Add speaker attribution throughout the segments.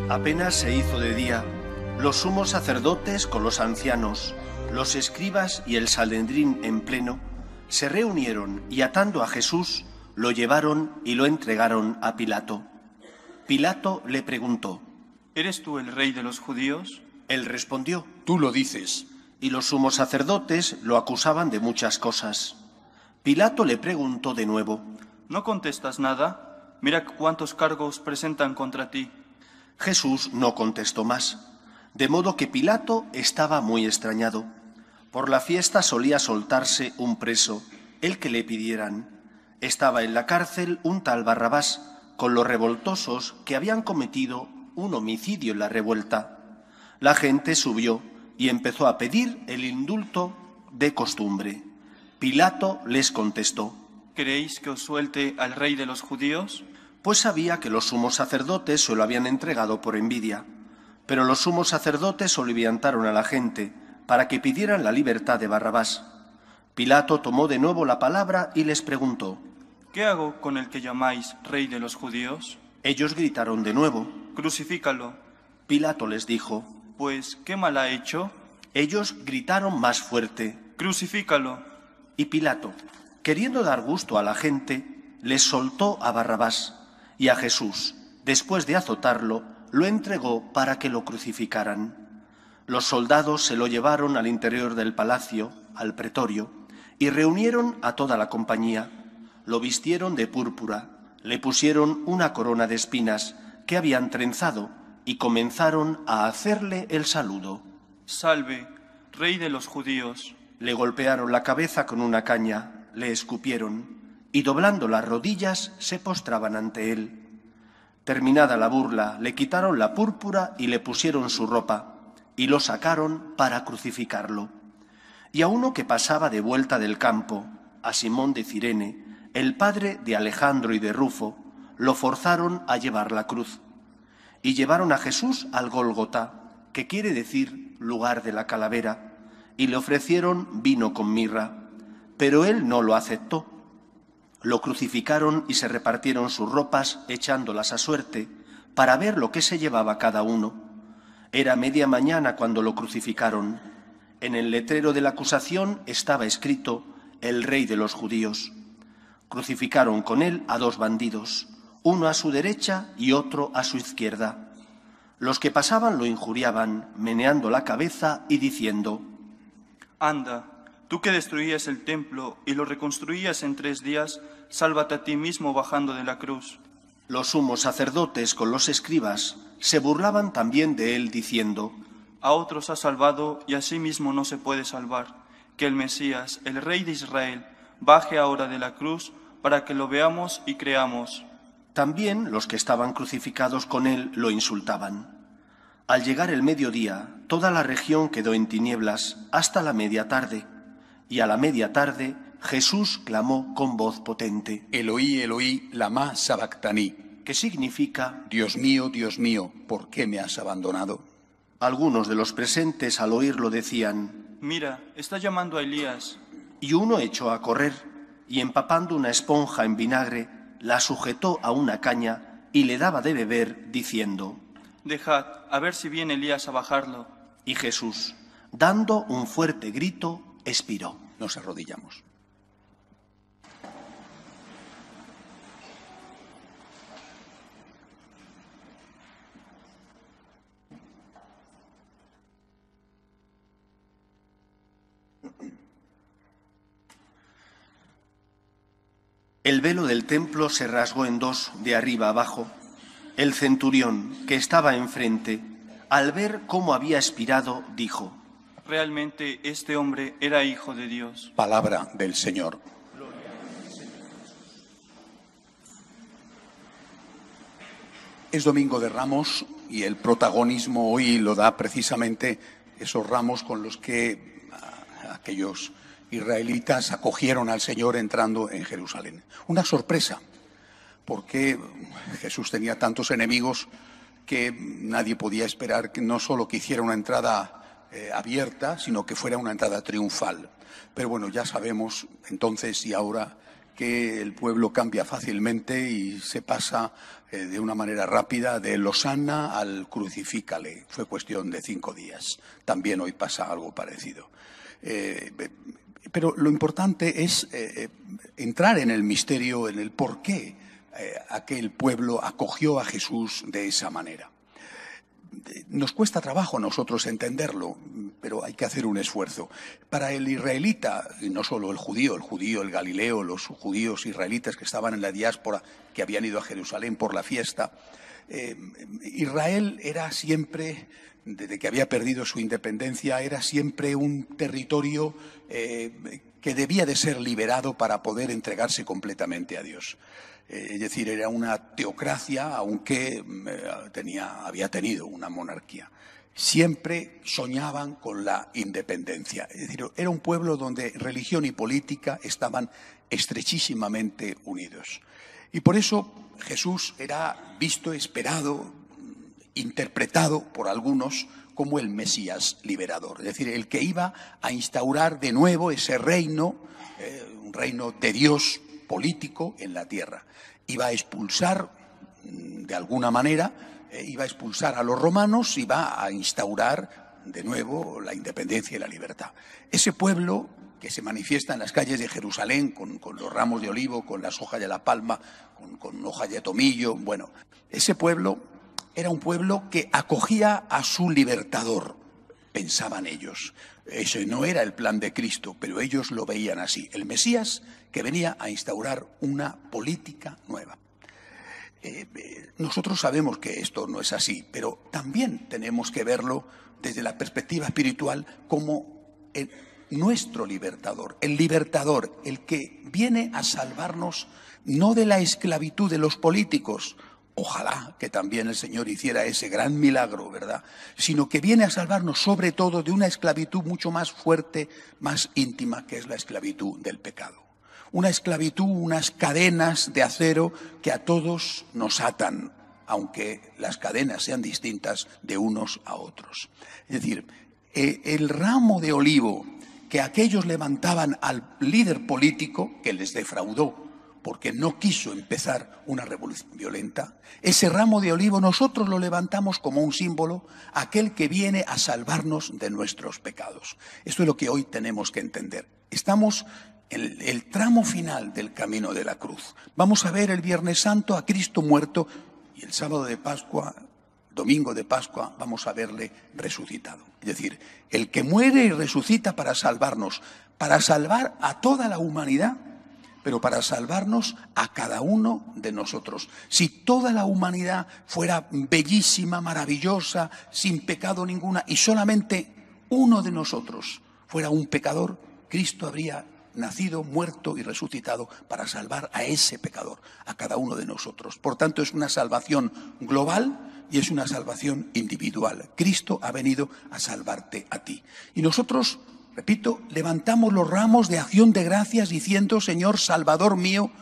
Speaker 1: Apenas se hizo de día, los sumos sacerdotes con los ancianos, los escribas y el Sanedrín en pleno, se reunieron y atando a Jesús, lo llevaron y lo entregaron a Pilato. Pilato le preguntó:
Speaker 2: ¿Eres tú el rey de los judíos?
Speaker 1: Él respondió:
Speaker 3: Tú lo dices.
Speaker 1: Y los sumos sacerdotes lo acusaban de muchas cosas. Pilato le preguntó de nuevo:
Speaker 2: ¿No contestas nada? Mira cuántos cargos presentan contra ti.
Speaker 1: Jesús no contestó más, de modo que Pilato estaba muy extrañado. Por la fiesta solía soltarse un preso, el que le pidieran. Estaba en la cárcel un tal Barrabás, con los revoltosos que habían cometido un homicidio en la revuelta. La gente subió y empezó a pedir el indulto de costumbre. Pilato les contestó:
Speaker 2: ¿Queréis que os suelte al rey de los judíos?
Speaker 1: Pues sabía que los sumos sacerdotes se lo habían entregado por envidia. Pero los sumos sacerdotes soliviantaron a la gente para que pidieran la libertad de Barrabás. Pilato tomó de nuevo la palabra y les preguntó:
Speaker 2: ¿Qué hago con el que llamáis rey de los judíos?
Speaker 1: Ellos gritaron de nuevo.
Speaker 2: Crucifícalo.
Speaker 1: Pilato les dijo:
Speaker 2: Pues, ¿qué mal ha hecho?
Speaker 1: Ellos gritaron más fuerte:
Speaker 2: Crucifícalo.
Speaker 1: Y Pilato, queriendo dar gusto a la gente, les soltó a Barrabás, y a Jesús, después de azotarlo, lo entregó para que lo crucificaran. Los soldados se lo llevaron al interior del palacio, al pretorio, y reunieron a toda la compañía. Lo vistieron de púrpura, le pusieron una corona de espinas que habían trenzado y comenzaron a hacerle el saludo.
Speaker 2: Salve, rey de los judíos.
Speaker 1: Le golpearon la cabeza con una caña, le escupieron y doblando las rodillas se postraban ante él. Terminada la burla, le quitaron la púrpura y le pusieron su ropa y lo sacaron para crucificarlo. Y a uno que pasaba de vuelta del campo, a Simón de Cirene, el padre de Alejandro y de Rufo, lo forzaron a llevar la cruz. Y llevaron a Jesús al Gólgota, que quiere decir lugar de la calavera, y le ofrecieron vino con mirra, pero él no lo aceptó. Lo crucificaron y se repartieron sus ropas echándolas a suerte para ver lo que se llevaba cada uno. Era media mañana cuando lo crucificaron. En el letrero de la acusación estaba escrito: el rey de los judíos. Crucificaron con él a dos bandidos, uno a su derecha y otro a su izquierda. Los que pasaban lo injuriaban, meneando la cabeza y diciendo:
Speaker 2: Anda, tú que destruías el templo y lo reconstruías en 3 días, sálvate a ti mismo bajando de la cruz.
Speaker 1: Los sumos sacerdotes con los escribas se burlaban también de él, diciendo:
Speaker 2: A otros ha salvado y a sí mismo no se puede salvar. Que el Mesías, el Rey de Israel, baje ahora de la cruz para que lo veamos y creamos.
Speaker 1: También los que estaban crucificados con él lo insultaban. Al llegar el mediodía, toda la región quedó en tinieblas hasta la media tarde, y a la media tarde Jesús clamó con voz potente:
Speaker 3: Eloí, Eloí, lama sabactaní.
Speaker 1: que significa:
Speaker 3: Dios mío, ¿por qué me has abandonado?
Speaker 1: Algunos de los presentes al oírlo decían:
Speaker 2: Mira, está llamando a Elías.
Speaker 1: Y uno echó a correr, y empapando una esponja en vinagre, la sujetó a una caña y le daba de beber, diciendo:
Speaker 2: Dejad, a ver si viene Elías a bajarlo.
Speaker 1: Y Jesús, dando un fuerte grito, expiró.
Speaker 3: Nos arrodillamos.
Speaker 1: El velo del templo se rasgó en dos, de arriba abajo. El centurión, que estaba enfrente, al ver cómo había expirado, dijo:
Speaker 2: Realmente este hombre era hijo de Dios.
Speaker 3: Palabra del Señor. Es Domingo de Ramos y el protagonismo hoy lo da precisamente esos ramos con los que aquellos israelitas acogieron al Señor entrando en Jerusalén. Una sorpresa, porque Jesús tenía tantos enemigos que nadie podía esperar que no solo que hiciera una entrada abierta, sino que fuera una entrada triunfal. Pero bueno, ya sabemos entonces y ahora que el pueblo cambia fácilmente y se pasa de una manera rápida del Hosanna al Crucifícale. Fue cuestión de 5 días. También hoy pasa algo parecido. Pero lo importante es entrar en el misterio, en el por qué aquel pueblo acogió a Jesús de esa manera. Nos cuesta trabajo a nosotros entenderlo, pero hay que hacer un esfuerzo. Para el israelita, y no solo el judío, el galileo, los judíos israelitas que estaban en la diáspora, que habían ido a Jerusalén por la fiesta, Israel era siempre, desde que había perdido su independencia, era siempre un territorio que debía de ser liberado para poder entregarse completamente a Dios. Es decir, era una teocracia, aunque había tenido una monarquía. Siempre soñaban con la independencia. Es decir, era un pueblo donde religión y política estaban estrechísimamente unidos. Y por eso Jesús era visto, esperado, interpretado por algunos como el Mesías liberador. Es decir, el que iba a instaurar de nuevo ese reino, un reino de Dios político en la tierra. Iba a expulsar, de alguna manera, iba a expulsar a los romanos, iba a instaurar de nuevo la independencia y la libertad. Ese pueblo que se manifiesta en las calles de Jerusalén con los ramos de olivo, con las hojas de la palma, con hojas de tomillo, bueno, ese pueblo era un pueblo que acogía a su libertador, pensaban ellos. Ese no era el plan de Cristo, pero ellos lo veían así. El Mesías que venía a instaurar una política nueva. Nosotros sabemos que esto no es así, pero también tenemos que verlo desde la perspectiva espiritual como nuestro libertador, el que viene a salvarnos no de la esclavitud de los políticos. Ojalá que también el Señor hiciera ese gran milagro, ¿verdad? Sino que viene a salvarnos sobre todo de una esclavitud mucho más fuerte, más íntima, que es la esclavitud del pecado. Una esclavitud, unas cadenas de acero que a todos nos atan, aunque las cadenas sean distintas de unos a otros. Es decir, el ramo de olivo que aquellos levantaban al líder político, que les defraudó, porque no quiso empezar una revolución violenta, ese ramo de olivo nosotros lo levantamos como un símbolo, aquel que viene a salvarnos de nuestros pecados. Esto es lo que hoy tenemos que entender. Estamos en el tramo final del camino de la cruz. Vamos a ver el Viernes Santo a Cristo muerto y el sábado de Pascua, domingo de Pascua, vamos a verle resucitado. Es decir, el que muere y resucita para salvarnos, para salvar a toda la humanidad, pero para salvarnos a cada uno de nosotros. Si toda la humanidad fuera bellísima, maravillosa, sin pecado ninguna, y solamente uno de nosotros fuera un pecador, Cristo habría nacido, muerto y resucitado para salvar a ese pecador, a cada uno de nosotros. Por tanto, es una salvación global y es una salvación individual. Cristo ha venido a salvarte a ti. Y nosotros, repito, levantamos los ramos de acción de gracias diciendo: Señor, Salvador mío,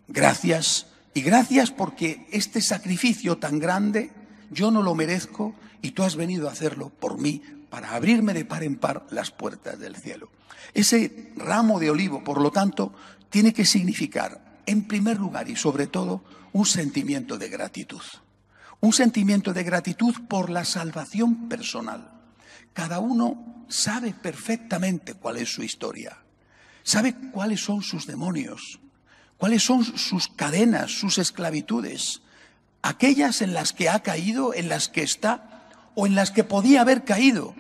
Speaker 3: gracias. Y gracias porque este sacrificio tan grande yo no lo merezco y tú has venido a hacerlo por mí para abrirme de par en par las puertas del cielo. Ese ramo de olivo, por lo tanto, tiene que significar, en primer lugar y sobre todo, un sentimiento de gratitud. Un sentimiento de gratitud por la salvación personal. Cada uno sabe perfectamente cuál es su historia, sabe cuáles son sus demonios, cuáles son sus cadenas, sus esclavitudes, aquellas en las que ha caído, en las que está o en las que podía haber caído,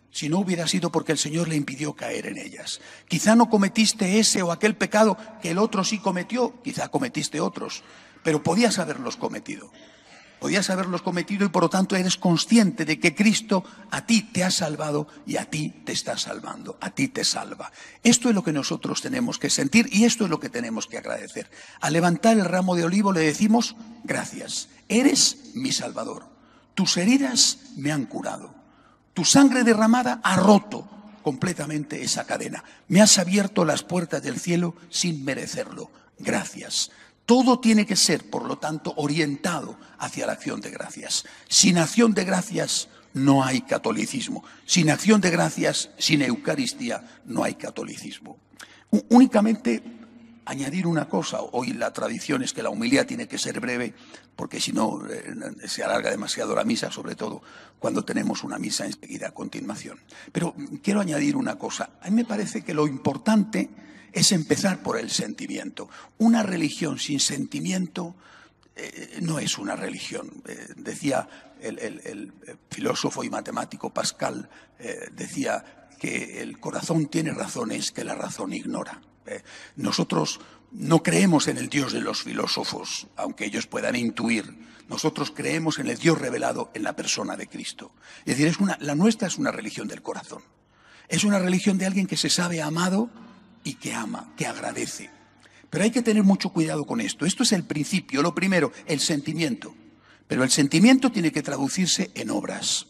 Speaker 3: si no hubiera sido porque el Señor le impidió caer en ellas. Quizá no cometiste ese o aquel pecado que el otro sí cometió, quizá cometiste otros, pero podías haberlos cometido. Podías haberlos cometido y por lo tanto eres consciente de que Cristo a ti te ha salvado y a ti te está salvando, a ti te salva. Esto es lo que nosotros tenemos que sentir y esto es lo que tenemos que agradecer. Al levantar el ramo de olivo le decimos: gracias, eres mi Salvador. Tus heridas me han curado. Tu sangre derramada ha roto completamente esa cadena. Me has abierto las puertas del cielo sin merecerlo. Gracias. Todo tiene que ser, por lo tanto, orientado hacia la acción de gracias. Sin acción de gracias no hay catolicismo. Sin acción de gracias, sin Eucaristía, no hay catolicismo. Únicamente añadir una cosa. Hoy la tradición es que la homilía tiene que ser breve, porque si no se alarga demasiado la misa, sobre todo cuando tenemos una misa enseguida a continuación. Pero quiero añadir una cosa. A mí me parece que lo importante es empezar por el sentimiento. Una religión sin sentimiento no es una religión. Decía el filósofo y matemático Pascal, decía que el corazón tiene razones que la razón ignora. Nosotros no creemos en el Dios de los filósofos, aunque ellos puedan intuir. Nosotros creemos en el Dios revelado en la persona de Cristo. Es decir, la nuestra es una religión del corazón. Es una religión de alguien que se sabe amado y que ama, que agradece. Pero hay que tener mucho cuidado con esto. Esto es el principio, lo primero, el sentimiento. Pero el sentimiento tiene que traducirse en obras.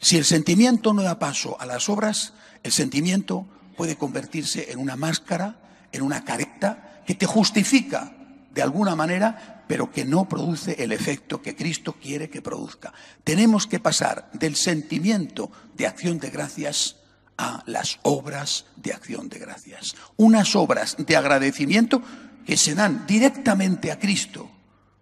Speaker 3: Si el sentimiento no da paso a las obras, el sentimiento puede convertirse en una máscara, en una careta que te justifica de alguna manera, pero que no produce el efecto que Cristo quiere que produzca. Tenemos que pasar del sentimiento de acción de gracias a las obras de acción de gracias. Unas obras de agradecimiento que se dan directamente a Cristo,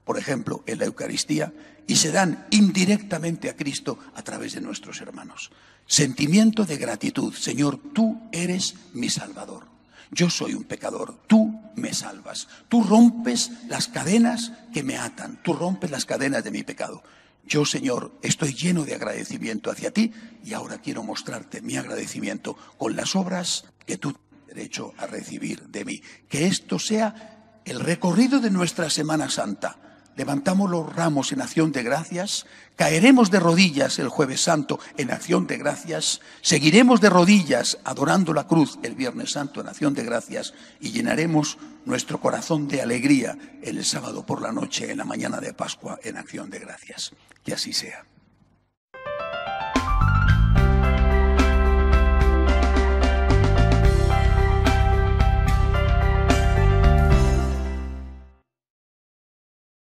Speaker 3: por ejemplo, en la Eucaristía, y se dan indirectamente a Cristo a través de nuestros hermanos. Sentimiento de gratitud. Señor, tú eres mi Salvador. Yo soy un pecador, tú me salvas. Tú rompes las cadenas que me atan, tú rompes las cadenas de mi pecado. Yo, Señor, estoy lleno de agradecimiento hacia ti y ahora quiero mostrarte mi agradecimiento con las obras que tú tienes derecho a recibir de mí. Que esto sea el recorrido de nuestra Semana Santa. Levantamos los ramos en acción de gracias, caeremos de rodillas el Jueves Santo en acción de gracias, seguiremos de rodillas adorando la cruz el Viernes Santo en acción de gracias y llenaremos nuestro corazón de alegría el sábado por la noche, en la mañana de Pascua, en acción de gracias. Que así sea.